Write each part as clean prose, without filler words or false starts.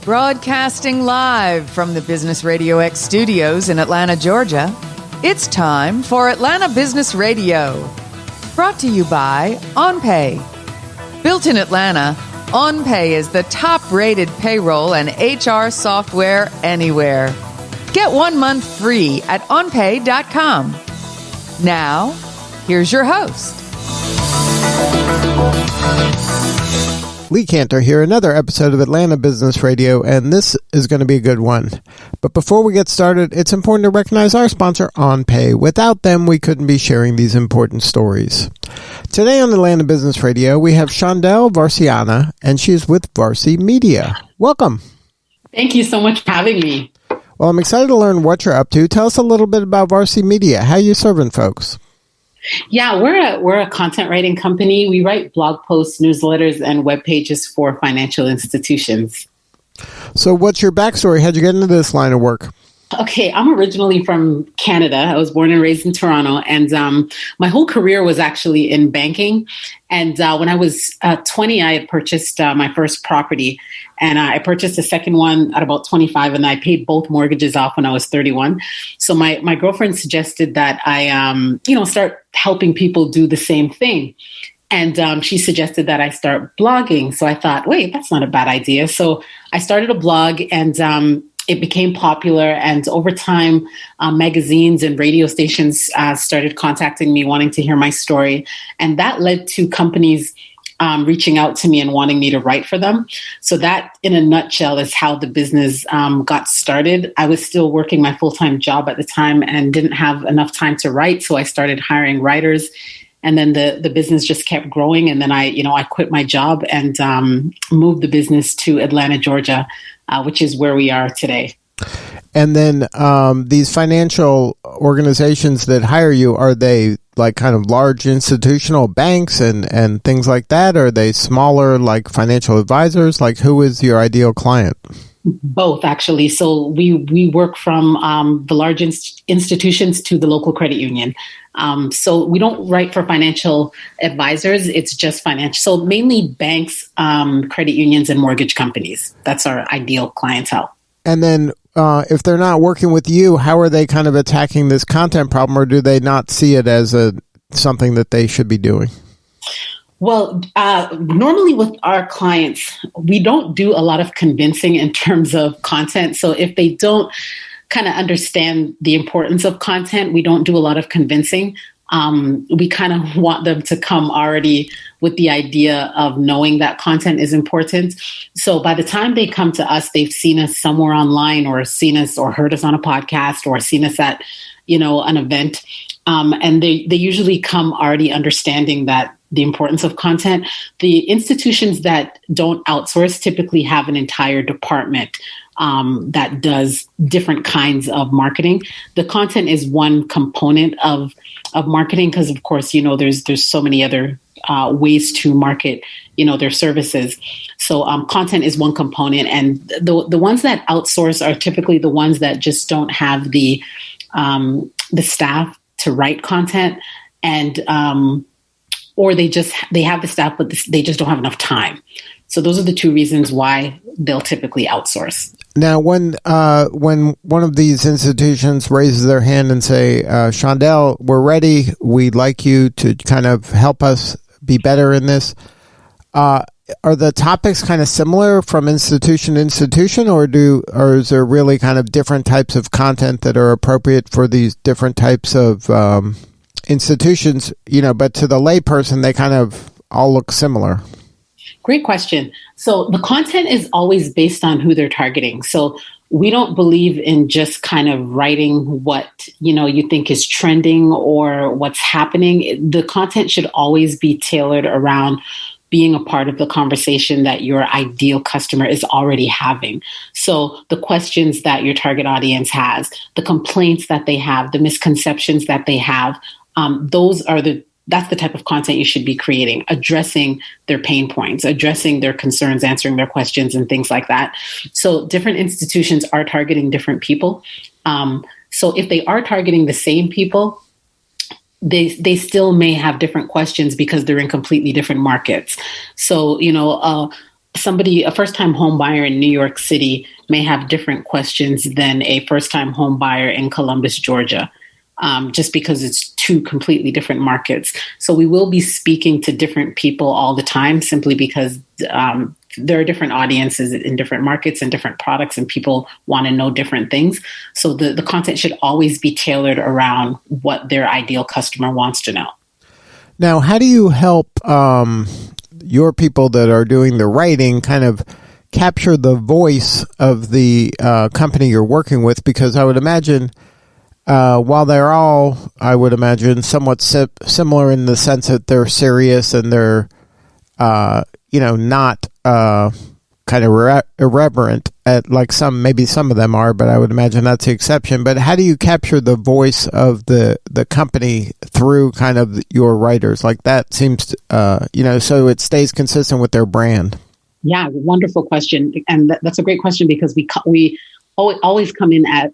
Broadcasting live from the Business RadioX studios in Atlanta, Georgia, it's time for Atlanta Business Radio. Brought to you by OnPay. Built in Atlanta, OnPay is the top-rated payroll and HR software anywhere. Get 1 month free at onpay.com. Now, here's your host. Lee Cantor here, another episode of Atlanta Business Radio, and this is going to be a good one. But before we get started, it's important to recognize our sponsor, OnPay. Without them, we couldn't be sharing these important stories. Today on Atlanta Business Radio, we have Shondell Varcianna, and she's with Varci Media. Welcome. Thank you so much for having me. Well, I'm excited to learn what you're up to. Tell us a little bit about Varci Media. How are you serving folks? Yeah, we're a content writing company. We write blog posts, newsletters, and web pages for financial institutions. So what's your backstory? How'd you get into this line of work? Okay, I'm originally from Canada. I was born and raised in Toronto, and my whole career was actually in banking. And when I was 20, I had purchased my first property, and I purchased a second one at about 25, and I paid both mortgages off when I was 31. So my girlfriend suggested that I, start helping people do the same thing. And she suggested that I start blogging. So I thought, wait, that's not a bad idea. So I started a blog, and it became popular, and over time, magazines and radio stations started contacting me, wanting to hear my story. And that led to companies reaching out to me and wanting me to write for them. So that, in a nutshell, is how the business got started. I was still working my full-time job at the time and didn't have enough time to write. So I started hiring writers. And then the business just kept growing. And then I quit my job and moved the business to Atlanta, Georgia, which is where we are today. And then these financial organizations that hire you, are they like kind of large institutional banks and things like that? Or are they smaller, like financial advisors? Like, who is your ideal client? Both, actually. So we work from the large institutions to the local credit union. So we don't write for financial advisors. It's just financial. So mainly banks, credit unions, and mortgage companies. That's our ideal clientele. And then if they're not working with you, how are they kind of attacking this content problem, or do they not see it as something that they should be doing? Well, normally with our clients, we don't do a lot of convincing in terms of content. So if they don't kind of understand the importance of content, we don't do a lot of convincing. We kind of want them to come already with the idea of knowing that content is important. So by the time they come to us, they've seen us somewhere online, or seen us or heard us on a podcast, or seen us at, an event. And they usually come already understanding that the importance of content. The institutions that don't outsource typically have an entire department that does different kinds of marketing. The content is one component of marketing, because of course, there's so many other ways to market, their services. So content is one component, and the ones that outsource are typically the ones that just don't have the staff to write content, and or they have the staff, but they just don't have enough time. So those are the two reasons why they'll typically outsource. Now, when one of these institutions raises their hand and say, Shondell, we're ready, we'd like you to kind of help us be better in this, are the topics kind of similar from institution to institution, or is there really kind of different types of content that are appropriate for these different types of institutions, but to the layperson, they kind of all look similar? Great question. So the content is always based on who they're targeting. So we don't believe in just kind of writing what, you think is trending or what's happening. The content should always be tailored around being a part of the conversation that your ideal customer is already having. So the questions that your target audience has, the complaints that they have, the misconceptions that they have, that's the type of content you should be creating, addressing their pain points, addressing their concerns, answering their questions, and things like that. So different institutions are targeting different people. So if they are targeting the same people, they still may have different questions because they're in completely different markets. So, a first-time home buyer in New York City may have different questions than a first-time home buyer in Columbus, Georgia, just because it's two completely different markets. So we will be speaking to different people all the time, simply because there are different audiences in different markets and different products, and people want to know different things. So the content should always be tailored around what their ideal customer wants to know. Now, how do you help your people that are doing the writing kind of capture the voice of the company you're working with? Because I would imagine, while they're all, I would imagine, somewhat similar in the sense that they're serious and they're, not kind of irreverent like maybe some of them are, but I would imagine that's the exception. But how do you capture the voice of the company through kind of your writers? Like that seems, so it stays consistent with their brand. Yeah, wonderful question. And that's a great question, because we always come in as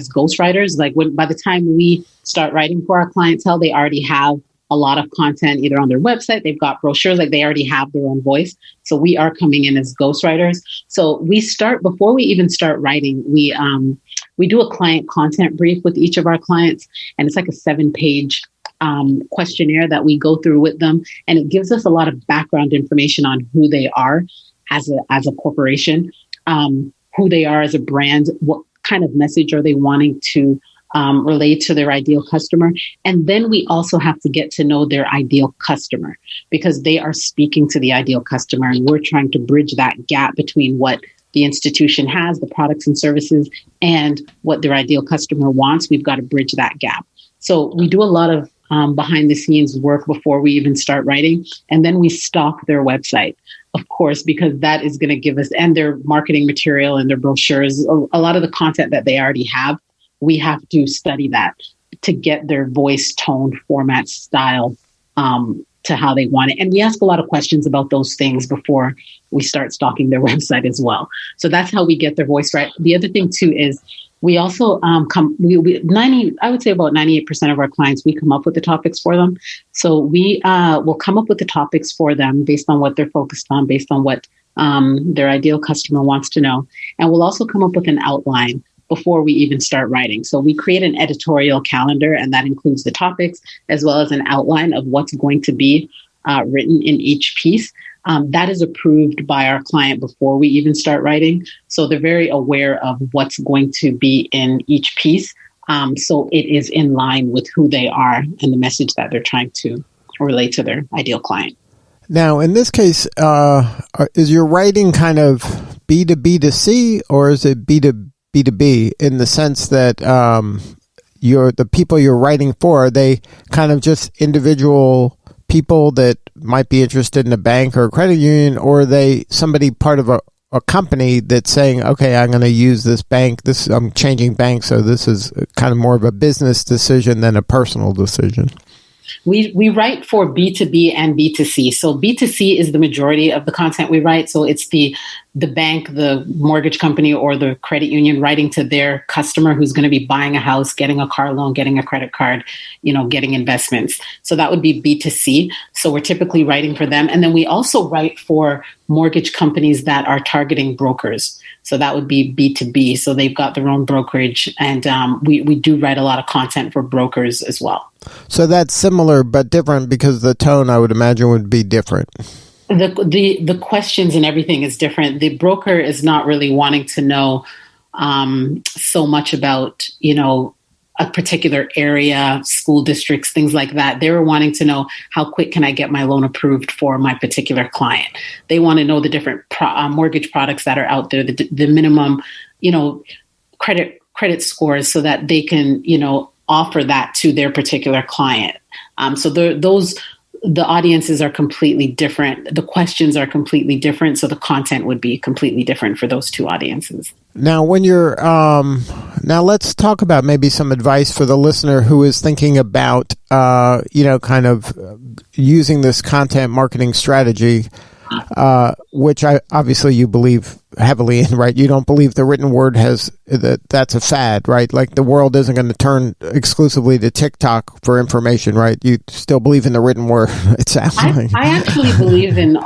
ghostwriters. Like by the time we start writing for our clientele, they already have a lot of content either on their website, they've got brochures, like they already have their own voice. So we are coming in as ghostwriters. So we start, before we even start writing, we do a client content brief with each of our clients. And it's like a 7-page questionnaire that we go through with them. And it gives us a lot of background information on who they are as a corporation, who they are as a brand, what kind of message are they wanting to relate to their ideal customer. And then we also have to get to know their ideal customer, because they are speaking to the ideal customer. And we're trying to bridge that gap between what the institution has, the products and services, and what their ideal customer wants. We've got to bridge that gap. So we do a lot of behind the scenes work before we even start writing. And then we stalk their website, of course, because that is going to give us, and their marketing material and their brochures, a lot of the content that they already have. We have to study that to get their voice, tone, format, style to how they want it. And we ask a lot of questions about those things before we start stalking their website as well. So that's how we get their voice right. The other thing too is we also I would say about 98% of our clients, we come up with the topics for them. So we will come up with the topics for them based on what they're focused on, based on what their ideal customer wants to know. And we'll also come up with an outline before we even start writing. So we create an editorial calendar, and that includes the topics as well as an outline of what's going to be written in each piece. That is approved by our client before we even start writing. So they're very aware of what's going to be in each piece. So it is in line with who they are and the message that they're trying to relate to their ideal client. Now, in this case, is your writing kind of B2B2C, or is it B2B in the sense that the people you're writing for, are they kind of just individual people that might be interested in a bank or a credit union, or are they somebody part of a company that's saying, okay, I'm going to use this bank, I'm changing banks, so this is kind of more of a business decision than a personal decision? We write for B2B and B2C. So B2C is the majority of the content we write. So it's the bank, the mortgage company, or the credit union writing to their customer who's going to be buying a house, getting a car loan, getting a credit card, getting investments. So that would be B2C. So we're typically writing for them. And then we also write for mortgage companies that are targeting brokers. So that would be B2B. So they've got their own brokerage. And we do write a lot of content for brokers as well. So that's similar but different, because the tone, I would imagine, would be different. The questions and everything is different. The broker is not really wanting to know so much about, a particular area, school districts, things like that. They were wanting to know, how quick can I get my loan approved for my particular client? They want to know the different mortgage products that are out there, the minimum, credit scores, so that they can, offer that to their particular client. So the audiences are completely different. The questions are completely different. So the content would be completely different for those two audiences. Now, when you're, now let's talk about maybe some advice for the listener who is thinking about, kind of using this content marketing strategy, which obviously you believe heavily in, right? You don't believe the written word that's a fad, right? Like the world isn't going to turn exclusively to TikTok for information, right? You still believe in the written word. It sounds like. I actually believe in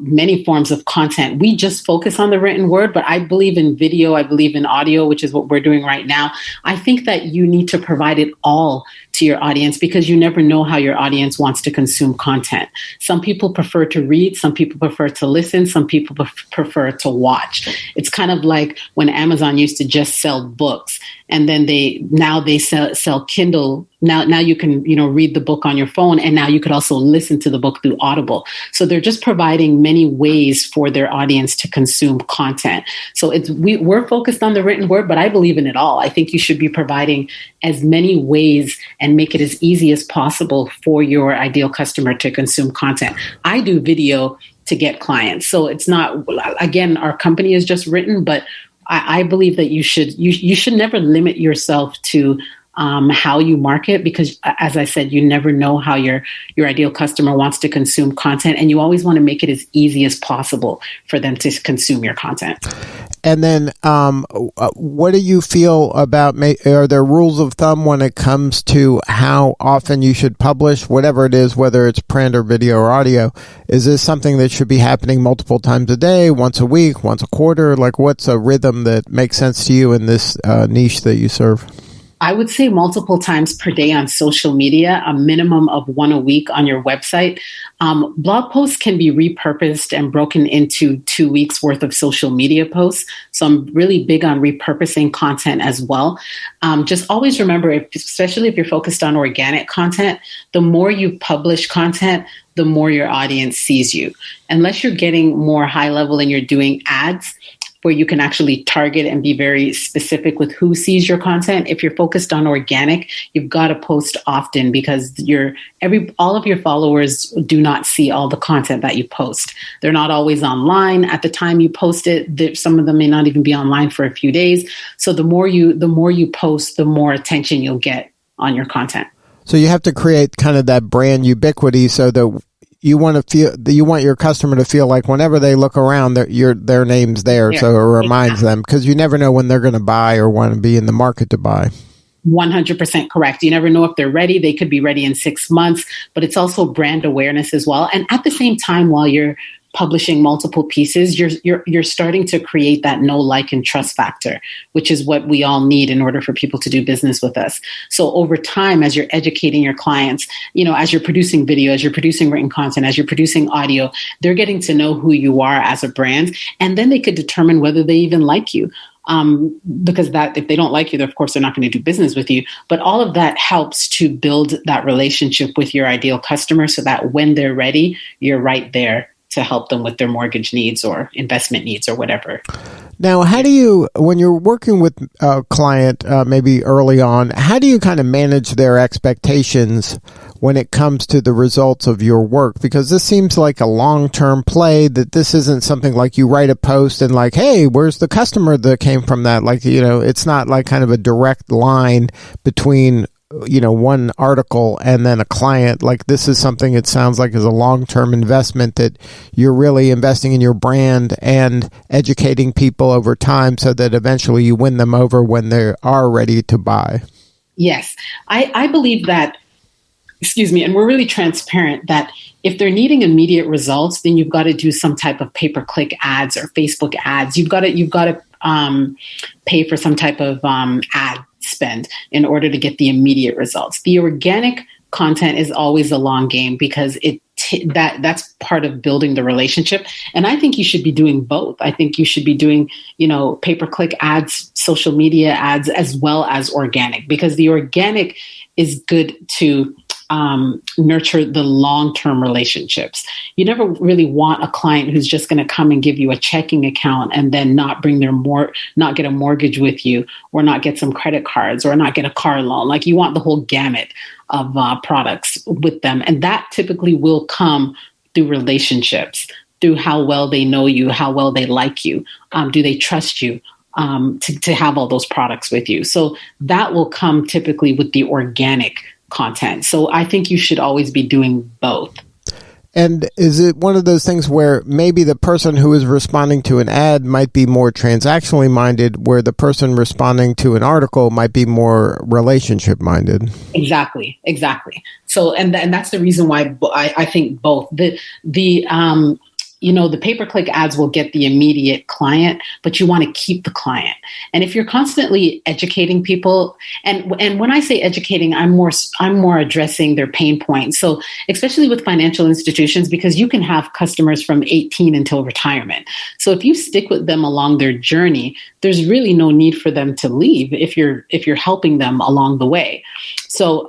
many forms of content. We just focus on the written word, but I believe in video. I believe in audio, which is what we're doing right now. I think that you need to provide it all to your audience because you never know how your audience wants to consume content. Some people prefer to read, some people prefer to listen, some people prefer to watch. It's kind of like when Amazon used to just sell books, and then they sell Kindle. Now you can read the book on your phone, and now you could also listen to the book through Audible. So they're just providing many ways for their audience to consume content. So we're focused on the written word, but I believe in it all. I think you should be providing as many ways and make it as easy as possible for your ideal customer to consume content. I do video to get clients. So it's not, again, our company is just written, but I believe that you should never limit yourself to how you market, because as I said, you never know how your ideal customer wants to consume content, and you always want to make it as easy as possible for them to consume your content. And then what do you feel about, are there rules of thumb when it comes to how often you should publish, whatever it is, whether it's print or video or audio? Is this something that should be happening multiple times a day, once a week, once a quarter? Like, what's a rhythm that makes sense to you in this niche that you serve? I would say multiple times per day on social media, a minimum of one a week on your website. Blog posts can be repurposed and broken into 2 weeks worth of social media posts. So I'm really big on repurposing content as well. Just always remember, especially if you're focused on organic content, the more you publish content, the more your audience sees you. Unless you're getting more high level and you're doing ads, where you can actually target and be very specific with who sees your content. If you're focused on organic, you've got to post often because all of your followers do not see all the content that you post. They're not always online at the time you post it. Some of them may not even be online for a few days. So the more you post, the more attention you'll get on your content. So you have to create kind of that brand ubiquity so that you want your customer to feel like whenever they look around, their name's there, so it reminds them, because you never know when they're going to buy or want to be in the market to buy. 100% correct. You never know if they're ready. They could be ready in 6 months, but it's also brand awareness as well. And at the same time, while you're publishing multiple pieces, you're starting to create that know, like, and trust factor, which is what we all need in order for people to do business with us. So over time, as you're educating your clients, as you're producing video, as you're producing written content, as you're producing audio, they're getting to know who you are as a brand, and then they could determine whether they even like you. Because if they don't like you, of course, they're not going to do business with you. But all of that helps to build that relationship with your ideal customer so that when they're ready, you're right there to help them with their mortgage needs or investment needs or whatever. Now, how do you, when you're working with a client, maybe early on, how do you kind of manage their expectations when it comes to the results of your work? Because this seems like a long-term play, that this isn't something like you write a post and like, hey, where's the customer that came from that? Like, it's not like kind of a direct line between one article and then a client. Like, this is something, it sounds like, is a long-term investment, that you're really investing in your brand and educating people over time so that eventually you win them over when they are ready to buy. Yes, I believe that, and we're really transparent that if they're needing immediate results, then you've got to do some type of pay-per-click ads or Facebook ads. You've got to pay for some type of ad spend in order to get the immediate results. The organic content is always a long game because that's part of building the relationship. And I think you should be doing both. I think you should be doing, pay-per-click ads, social media ads, as well as organic, because the organic is good to nurture the long-term relationships. You never really want a client who's just going to come and give you a checking account and then not get a mortgage with you, or not get some credit cards, or not get a car loan. Like, you want the whole gamut of products with them. And that typically will come through relationships, through how well they know you, how well they like you. Do they trust you? To have all those products with you. So that will come typically with the organic content. So I think you should always be doing both. And is it one of those things where maybe the person who is responding to an ad might be more transactionally minded, where the person responding to an article might be more relationship minded? Exactly. So, and that's the reason why I think both the pay-per-click ads will get the immediate client, but you want to keep the client. And if you're constantly educating people, and when I say educating, I'm more addressing their pain points. So especially with financial institutions, because you can have customers from 18 until retirement. So if you stick with them along their journey, there's really no need for them to leave if you're helping them along the way. So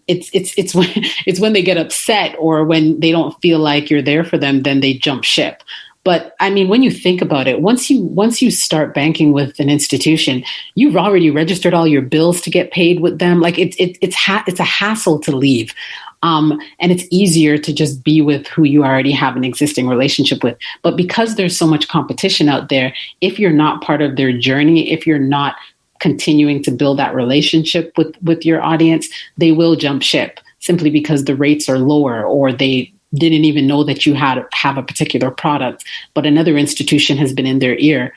it's when they get upset or when they don't feel like you're there for them, then they jump ship. But I mean, when you think about it, once you start banking with an institution, you've already registered all your bills to get paid with them. Like it's a hassle to leave. And it's easier to just be with who you already have an existing relationship with. But because there's so much competition out there, if you're not part of their journey, if you're not continuing to build that relationship with your audience, they will jump ship simply because the rates are lower, or they didn't even know that you have a particular product, but another institution has been in their ear,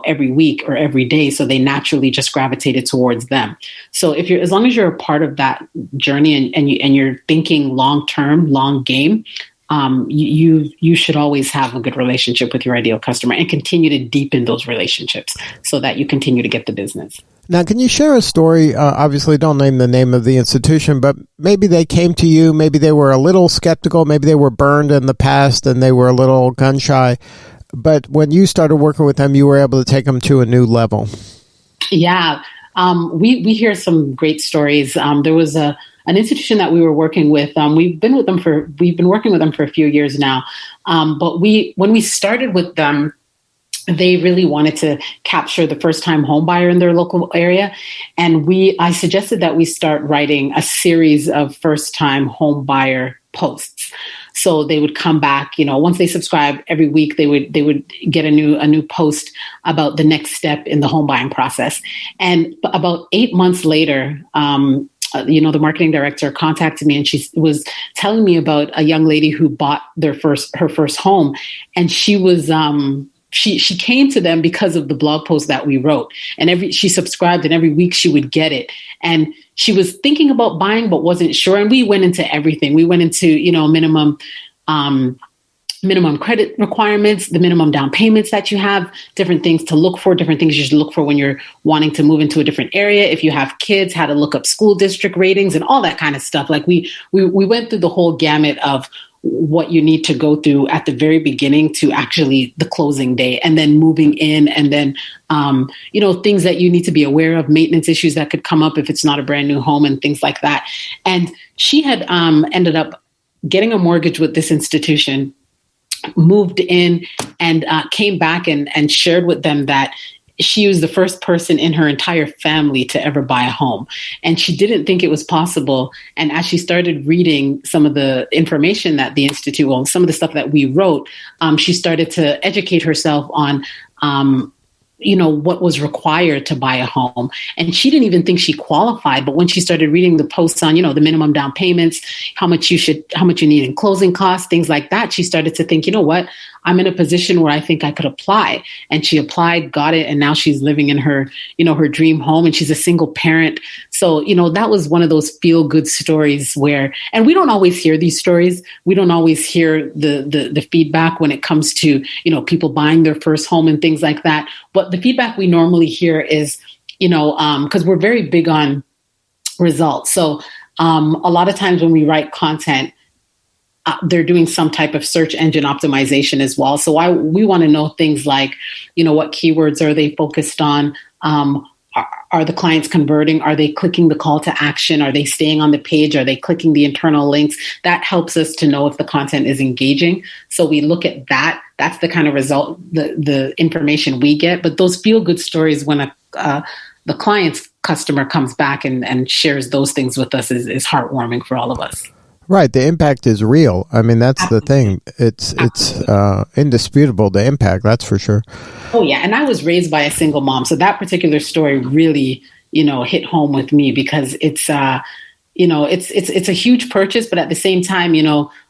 every week or every day. So they naturally just gravitated towards them. So as long as you're a part of that journey and you're thinking long-term, long game, you should always have a good relationship with your ideal customer and continue to deepen those relationships so that you continue to get the business. Now, can you share a story? Obviously, don't name the name of the institution, but maybe they came to you, maybe they were a little skeptical, maybe they were burned in the past and they were a little gun shy. But when you started working with them, you were able to take them to a new level. Yeah. We hear some great stories. There was an institution that we were working with. We've been working with them for a few years now. But when we started with them, they really wanted to capture the first-time home buyer in their local area. And I suggested that we start writing a series of first-time home buyer posts. So they would come back, once they subscribe every week, they would get a new post about the next step in the home buying process. And about 8 months later, the marketing director contacted me and she was telling me about a young lady who bought her first home. And she was, she came to them because of the blog post that we wrote, and she subscribed, and every week she would get it. And she was thinking about buying, but wasn't sure. And we went into everything. We went into, minimum credit requirements, the minimum down payments that you have, different things to look for, different things you should look for when you're wanting to move into a different area. If you have kids, how to look up school district ratings and all that kind of stuff. Like we went through the whole gamut of what you need to go through at the very beginning to actually the closing day, and then moving in, and then, things that you need to be aware of, maintenance issues that could come up if it's not a brand new home and things like that. And she had ended up getting a mortgage with this institution, moved in, and came back and shared with them that she was the first person in her entire family to ever buy a home. And she didn't think it was possible. And as she started reading some of the information that the Institute, some of the stuff that we wrote, she started to educate herself on what was required to buy a home. And she didn't even think she qualified. But when she started reading the posts on, the minimum down payments, how much you need in closing costs, things like that, she started to think, I'm in a position where I think I could apply. And she applied, got it. And now she's living in her, her dream home, and she's a single parent. So, that was one of those feel good stories where, and we don't always hear these stories. We don't always hear the feedback when it comes to, people buying their first home and things like that. But the feedback we normally hear is, because we're very big on results. So a lot of times when we write content, they're doing some type of search engine optimization as well. So we want to know things like, what keywords are they focused on? Are the clients converting? Are they clicking the call to action? Are they staying on the page? Are they clicking the internal links? That helps us to know if the content is engaging. So we look at that. That's the kind of result, the information we get. But those feel good stories when the client's customer comes back and shares those things with us is heartwarming for all of us. Right. The impact is real. I mean, that's Absolutely. the thing. It's indisputable, the impact, that's for sure. Oh, yeah. And I was raised by a single mom. So that particular story really, hit home with me because it's a huge purchase. But at the same time,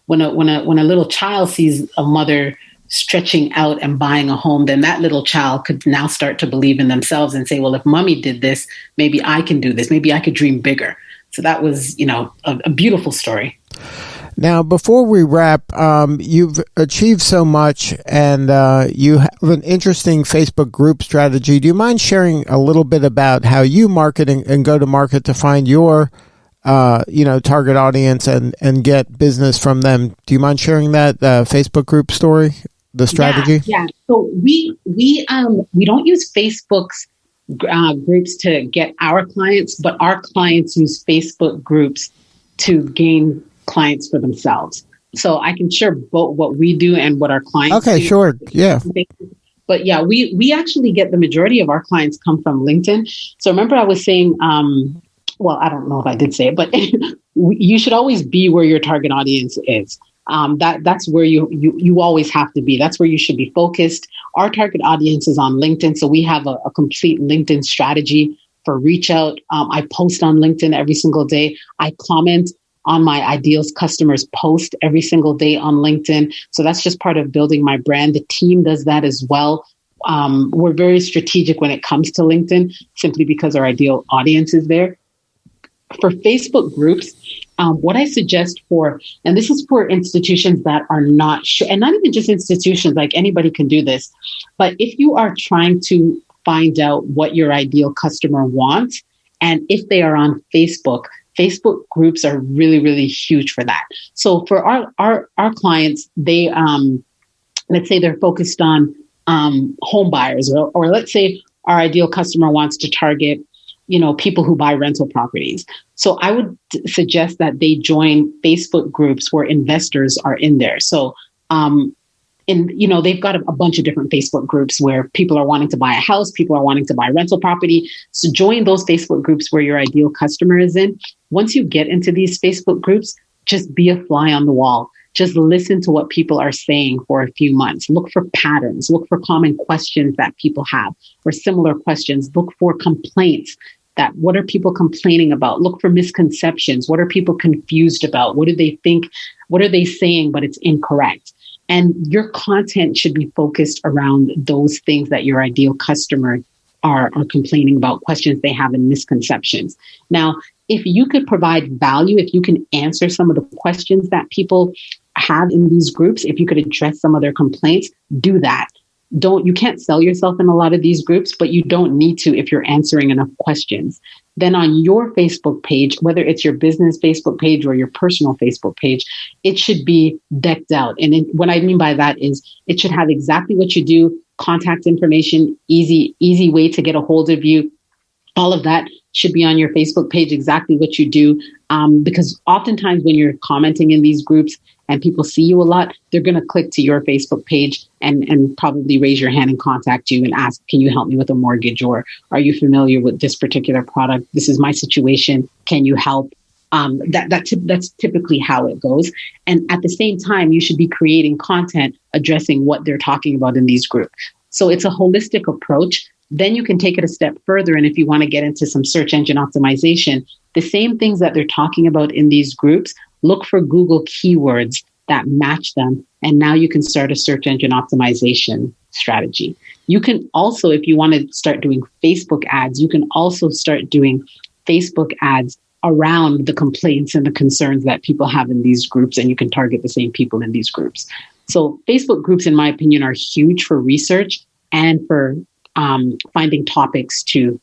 when a little child sees a mother stretching out and buying a home, then that little child could now start to believe in themselves and say, well, if mommy did this, maybe I can do this. Maybe I could dream bigger. So that was, a beautiful story. Now, before we wrap, you've achieved so much, and you have an interesting Facebook group strategy. Do you mind sharing a little bit about how you market and go to market to find your, target audience and get business from them? Do you mind sharing that Facebook group story, the strategy? Yeah. So we don't use Facebook's groups to get our clients, but our clients use Facebook groups to gain clients for themselves. So I can share both what we do and what our clients do. Okay, sure. Yeah. But yeah, we actually get the majority of our clients come from LinkedIn. So remember I was saying, well, I don't know if I did say it, but you should always be where your target audience is. That's where you always have to be. That's where you should be focused. Our target audience is on LinkedIn. So we have a complete LinkedIn strategy for reach out. I post on LinkedIn every single day. I comment on my ideals customers post every single day on LinkedIn. So that's just part of building my brand. The team does that as well. We're very strategic when it comes to LinkedIn, simply because our ideal audience is there. For Facebook groups, what I suggest and this is for institutions that are not sure, and not even just institutions, like anybody can do this, but if you are trying to find out what your ideal customer wants, and if they are on Facebook groups are really, really huge for that. So for our clients, they, let's say they're focused on home buyers, or let's say our ideal customer wants to target, people who buy rental properties. So I would suggest that they join Facebook groups where investors are in there. So, they've got a bunch of different Facebook groups where people are wanting to buy a house, people are wanting to buy rental property. So join those Facebook groups where your ideal customer is in. Once you get into these Facebook groups, just be a fly on the wall. Just listen to what people are saying for a few months. Look for patterns. Look for common questions that people have, or similar questions. Look for complaints. What are people complaining about? Look for misconceptions. What are people confused about? What do they think? What are they saying, but it's incorrect? And your content should be focused around those things that your ideal customer are complaining about, questions they have, and misconceptions. Now, if you could provide value, if you can answer some of the questions that people have in these groups, if you could address some of their complaints, do that. You can't sell yourself in a lot of these groups, but you don't need to if you're answering enough questions. Then on your Facebook page, whether it's your business Facebook page or your personal Facebook page, it should be decked out. And what I mean by that is it should have exactly what you do, contact information, easy way to get a hold of you. All of that should be on your Facebook page, exactly what you do. Because oftentimes when you're commenting in these groups and people see you a lot, they're going to click to your Facebook page and probably raise your hand and contact you and ask, can you help me with a mortgage? Or are you familiar with this particular product? This is my situation. Can you help? That's typically how it goes. And at the same time, you should be creating content addressing what they're talking about in these groups. So it's a holistic approach. Then you can take it a step further. And if you want to get into some search engine optimization, the same things that they're talking about in these groups, look for Google keywords that match them. And now you can start a search engine optimization strategy. You can also, if you want to start doing Facebook ads, you can also start doing Facebook ads around the complaints and the concerns that people have in these groups, and you can target the same people in these groups. So Facebook groups, in my opinion, are huge for research and for finding topics to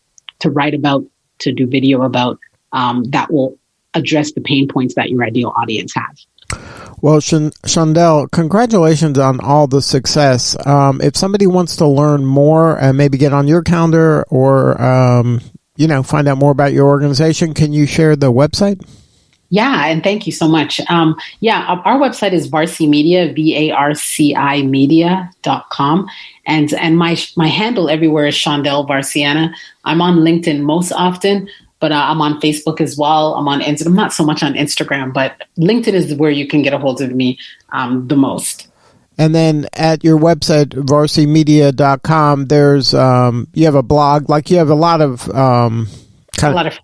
write about, to do video about, that will address the pain points that your ideal audience has. Well, Shondell, congratulations on all the success. If somebody wants to learn more and maybe get on your calendar or, find out more about your organization, can you share the website? Yeah, and thank you so much. Our website is Varci Media, VARCI media.com. And my handle everywhere is Shondell Varcianna. I'm on LinkedIn most often, but I'm on Facebook as well. I'm on Instagram. I'm not so much on Instagram, but LinkedIn is where you can get a hold of me the most. And then at your website, varcimedia.com, there's you have a blog, like you have a lot of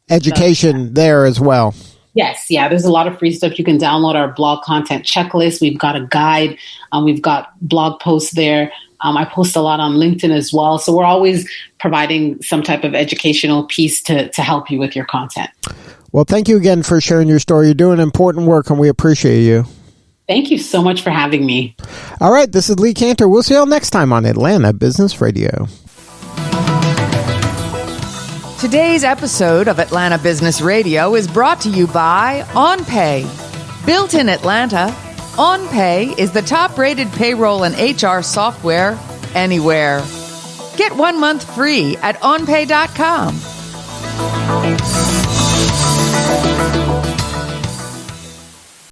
education there as well. Yes, yeah, there's a lot of free stuff. You can download our blog content checklist. We've got a guide. We've got blog posts there. I post a lot on LinkedIn as well. So we're always providing some type of educational piece to help you with your content. Well, thank you again for sharing your story. You're doing important work, and we appreciate you. Thank you so much for having me. All right, this is Lee Cantor. We'll see you all next time on Atlanta Business Radio. Today's episode of Atlanta Business Radio is brought to you by OnPay. Built in Atlanta, OnPay is the top-rated payroll and HR software anywhere. Get 1 month free at onpay.com.